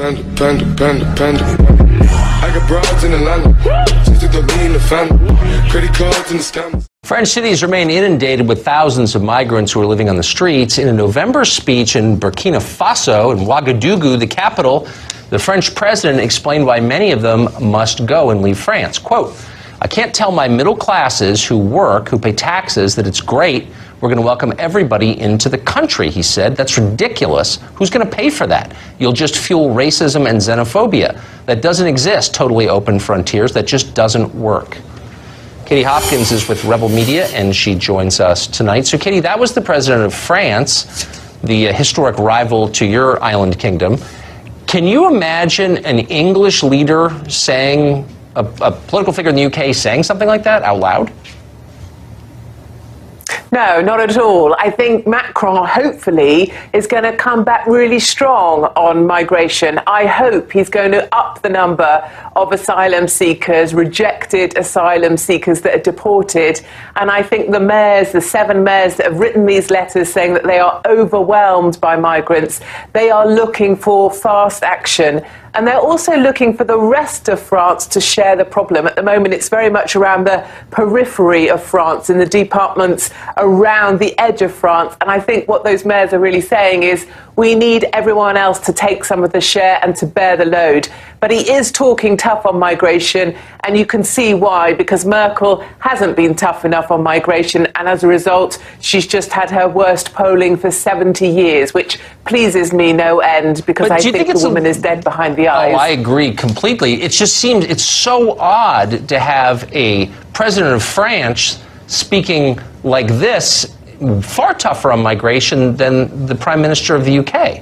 I got broads in Atlanta. Just took the lean in the family. Credit cards and the scammers. French cities remain inundated with thousands of migrants who are living on the streets. In a November speech in Burkina Faso, in Ouagadougou, the capital, the French president explained why many of them must go and leave France. Quote, "I can't tell my middle classes who work, who pay taxes, that it's great. We're going to welcome everybody into the country," he said. "That's ridiculous. Who's going to pay for that? You'll just fuel racism and xenophobia. That doesn't exist, totally open frontiers. That just doesn't work." Katie Hopkins is with Rebel Media, and she joins us tonight. So, Katie, that was the president of France, the historic rival to your island kingdom. Can you imagine an English leader saying, a political figure in the UK saying something like that out loud? No, not at all. I think Macron, hopefully, is going to come back really strong on migration. I hope he's going to up the number of asylum seekers, rejected asylum seekers that are deported. And I think the mayors, the 7 mayors that have written these letters saying that they are overwhelmed by migrants, they are looking for fast action. And they're also looking for the rest of France to share the problem. At the moment, it's very much around the periphery of France, in the departments around the edge of France. And I think what those mayors are really saying is we need everyone else to take some of the share and to bear the load. But he is talking tough on migration, and you can see why, because Merkel hasn't been tough enough on migration, and as a result, she's just had her worst polling for 70 years, which pleases me no end, because I think the woman is dead behind the eyes. Oh, I agree completely. It just seems it's so odd to have a president of France speaking like this, far tougher on migration than the Prime Minister of the UK.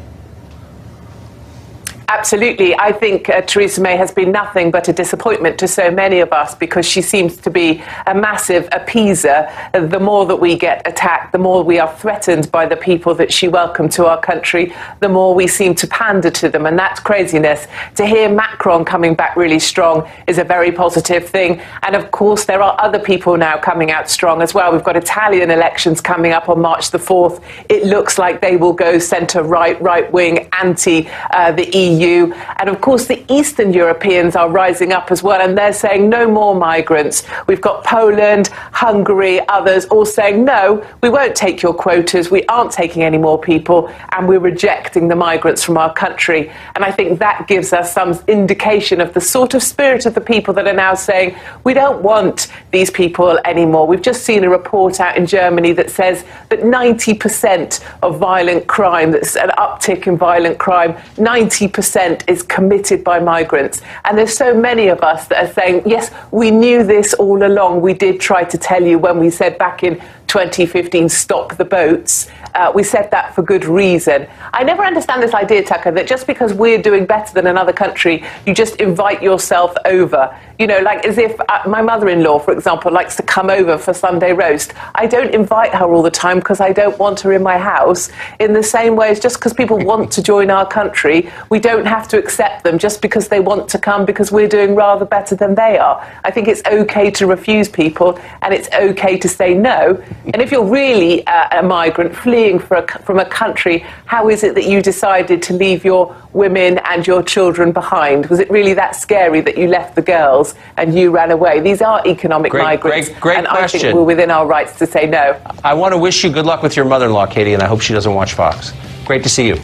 Absolutely. I think Theresa May has been nothing but a disappointment to so many of us, because she seems to be a massive appeaser. The more that we get attacked, the more we are threatened by the people that she welcomed to our country, the more we seem to pander to them. And that's craziness. To hear Macron coming back really strong is a very positive thing. And of course, there are other people now coming out strong as well. We've got Italian elections coming up on March the 4th. It looks like they will go centre-right, right-wing, anti the EU. And of course, the Eastern Europeans are rising up as well, and they're saying no more migrants. We've got Poland, Hungary, others all saying, no, we won't take your quotas, we aren't taking any more people, and we're rejecting the migrants from our country. And I think that gives us some indication of the sort of spirit of the people that are now saying, we don't want these people anymore. We've just seen a report out in Germany that says that 90% of violent crime, that's an uptick in violent crime, 90% is committed by migrants. And there's so many of us that are saying, yes, we knew this all along. We did try to tell you when we said back in 2015, stop the boats. We said that for good reason. I never understand this idea, Tucker, that just because we're doing better than another country, you just invite yourself over. You know, like as if my mother-in-law, for example, likes to come over for Sunday roast. I don't invite her all the time because I don't want her in my house. In the same way as just because people want to join our country, we don't have to accept them just because they want to come because we're doing rather better than they are. I think it's okay to refuse people, and it's okay to say no. And if you're really a migrant fleeing from a country, how is it that you decided to leave your women and your children behind? Was it really that scary that you left the girls and you ran away? These are economic migrants, great and question. I think we're within our rights to say no. I want to wish you good luck with your mother-in-law, Katie, and I hope she doesn't watch Fox. Great to see you.